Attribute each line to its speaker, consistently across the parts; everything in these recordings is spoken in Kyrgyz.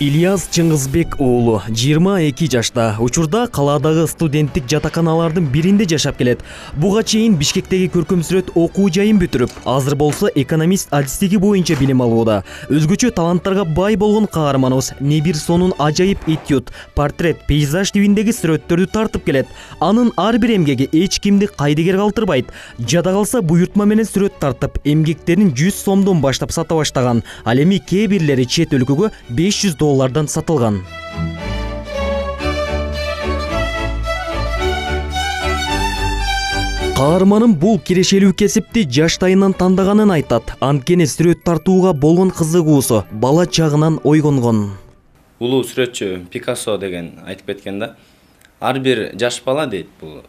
Speaker 1: Ильяс Чыңгызбек уулу 22 жашта. Учурда каладагы студенттик жатаканалардын биринде жашап келет. Буга чейин Бишкектеги көркөм сүрөт окуу жайын бүтүрүп, азыр болсо экономист адистиги боюнча билим алууда. Өзгөчө таланттарга бай болгон каарманыбыз Небир сонун ажайып этюд, портрет, пейзаж тибиндеги сүрөттөрдү тартып келет. Анын ар бир эмгеги эч кимди кайдыгер калтырбайт. Жада калса буйртма менен сүрөт тартып, эмгектерин 100 сомдон баштап сата баштаган. Ал эми кээ бирлери чет өлкөгө $500 сатылган. Каарманым бул кирешелүү кесипти жаштайынан тандаганын айтат. Анткени сүрөт тартууга болгон кызыгуусу бала чагынан ойгонгон.
Speaker 2: Улуу сүрөтчү Пикассо деген айтып кеткен да. Ар бир жаш бала дейт, бул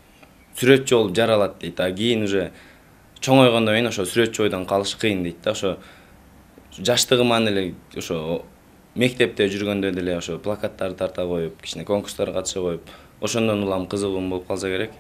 Speaker 2: сүрөтчү болуп жаралат дейт. А кийин уже чоңойгондон кийин ошо сүрөтчү бойдон калыш кыйын дейт да. Ошо жаштыгыман эле ошо мектепте жүргөндө деле ошо плакаттарды тарта коюп, кичине конкурстарга катыша коюп, ошондон улам кызыгуум болуп калса керек.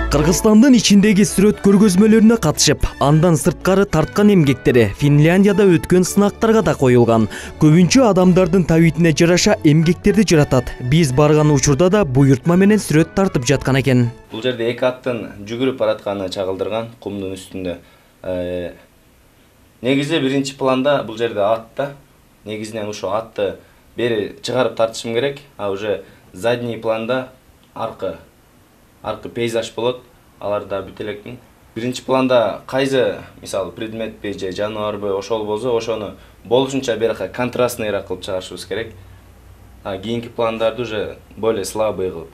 Speaker 1: Кыргызстандын ичиндеги сүрөт көргөзмөлөрүнө катышып, андан сырткары тарткан эмгектери Финляндияда өткөн сынактарга да коюлган. Көбүнчө адамдардын табитине жараша эмгектерди жаратат. Биз барган учурда да буйртма менен сүрөт тартып жаткан экен.
Speaker 2: Бул жерде эки аттын жүгүрүп баратканы чагылдырган кумдун үстүндө. Негизи биринчи планда бул жерде ат да. Негизинен ошо атты бери чыгарып тартышым керек. А уже задний планда аркы пейзаж болот. Алар да бүт элекмин. Биринчи планда кайсы, мисалы, предметпи же жаныбарбы ошол болсо, ошону болушунча берака контрастныйраак кылып чыгарышыбыз керек. А кийинки пландарды уже более слабый кылып.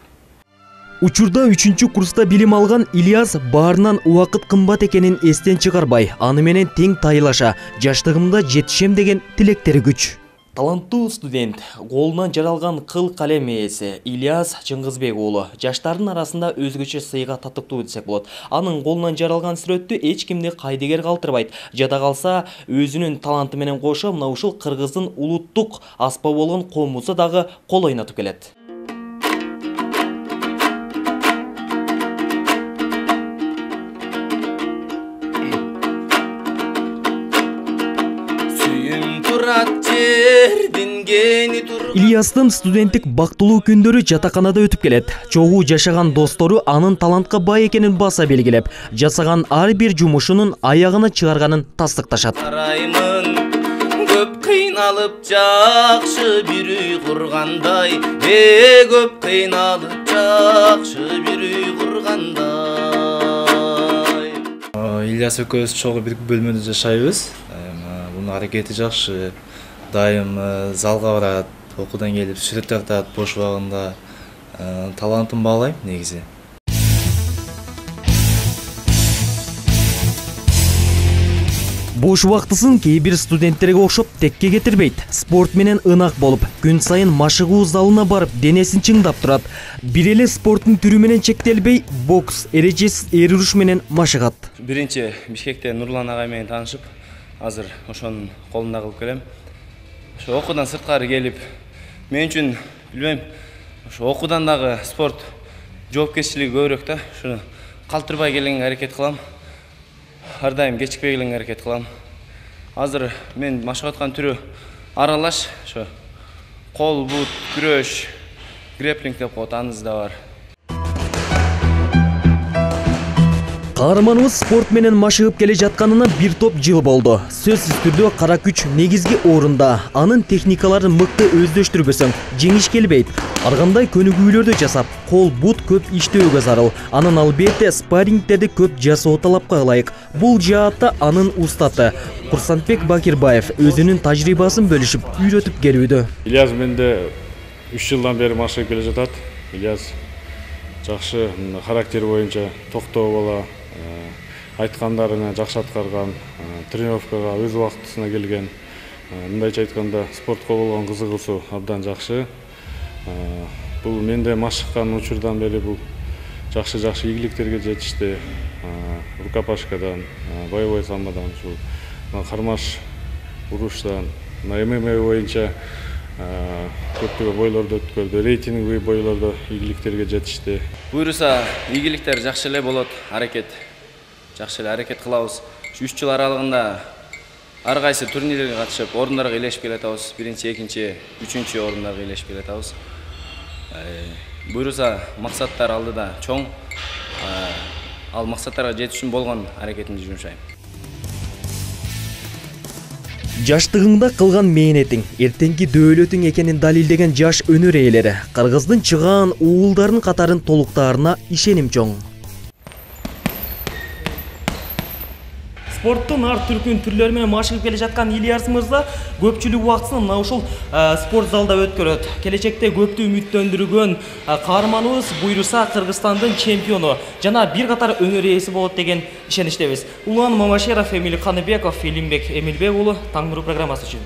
Speaker 1: Учурда 3-чү курста билим алган Ильяс баарынан убакыт кымбат экенин эстен чыгарбай, аны менен тең тайылаша, жаштыгымда жетишем деген тилектери күч. Таланттуу студент, колунан жаралган кыл калем ээси Ильяс Чыңгызбек уулу жаштардын арасында өзгөчө сыйга татыктуу десек болот. Анын колунан жаралган сүрөттү эч кимди кайдыгер калтырбайт. Жада калса, өзүнүн таланты менен кошо мына ушул Кыргыздын улуттук аспабы болгон комуза дагы кол ойнотуп келет. Ильястын студенттик бактылуу күндөрү жатаканада өтүп келет. Чогуу жашаган достору анын талантка бай экенин баса белгилеп, жасаган ар бир жумушунун аягына чыгарганын тастыкташат. Көп кыйналып жакшы бир үй кургандай, көп кыйналып жакшы бир үй кургандай.
Speaker 3: Ильяс экөөбүз чогуу бир бөлмөдө жашайбыз. Бунун аракети жакшы. Дайым залга барат, окуудан келип сүрөт тартат, бош убагында. Талантын баалайм негизи. Бош убактысын кээ бир студенттерге окшоп текке кетирбейт. Спорт менен ынак болуп, күн сайын машыгуу залына барып, денесин чыңдап турат. Бир эле спорттун түрү менен чектелбей, бокс, эрежесиз эр уруш менен машыгат.
Speaker 2: Биринчи Бишкекте Нурлан агай менен таанышып, азыр ошонун колунда кылып келем. Ошо окуудан сырткары келип, мен үчүн билбейм, ошо окуудан дагы спорт жоопкерчилиги көбүрөөк да. Ошону калтырбай келгенге аракет кылам. Ар дайым кечикпей келгенге аракет кылам. Азыр мен машыгып аткан түрү аралаш, ошо кол, бут, күрөш, грэплинг деп коет, анысы да бар.
Speaker 1: Каарманыбыз спорт менен машыгып келе жатканына бир топ жыл болду. Сөзсүз түрдө кара күч негизги орунда. Анын техникаларын мыкты өздөштүрбөсөң, жеңиш келбейт. Ар кандай көнүгүүлөрдү жасап, кол, бут көп иштөөгө зарыл. Анын албетте спаррингтерди көп жасоо талапка ылайык. Бул жаатта анын устаты Курсантбек Бакирбаев өзүнүн тажрыйбасын бөлүшүп, үйрөтүп келүүдө.
Speaker 4: Ильяс менде 3 жылдан бери машыгып келе жатат. Ильяс жакшы характер боюнча токтоо бала, айткандарына жакшы аткарган, тренировкага өз убактысына келген. Мындайча айтканда, спортко болгон кызыгуусу абдан жакшы. Бул менде машыккан учурдан бери бул жакшы ийгиликтерге жетишти. Рукопашкадан, боевой самбодан, кармаш уруштан, ММА боюнча көптөгөн бойлордо өткөрдү, рейтинговый бойлордо ийгиликтерге жетишти.
Speaker 2: Буйруса, ийгиликтер жакшы эле болот, жакшы эле аракет кылабыз. 3 жыл аралыгында ар кайсы турнирлерге катышып орундарга ээлешип келатабыз. Биринчи, экинчи, үчүнчү орундарга ээлешип келатабыз. Буйруса максаттар алдыда чоң. Ал максаттарга жетиш үчүн болгон аракетимди жумшайм.
Speaker 3: Жаштыгыңда кылган мээнетиң эртеңки дөөлөтүң экенин далилдеген жаш өнөр ээлери Кыргыздын чыгаан уулдарын катарын толуктаарына ишеним чоң.
Speaker 1: Спорттун ар түркүн түрлөрү менен машыгып келе жаткан Ильяс мырза көпчүлүк убактысын мына ушул спорт залда өткөрөт. Келечекте көптү үмүттөндүргөн каарманыбыз буйруса Кыргызстандын чемпиону жана бир катар өнөр ээси болот деген ишеничтебиз. Улан Мамашеров, Эмиль Каныбеков, Элимбек Эмилбек уулу Таң нуру программасы үчүн.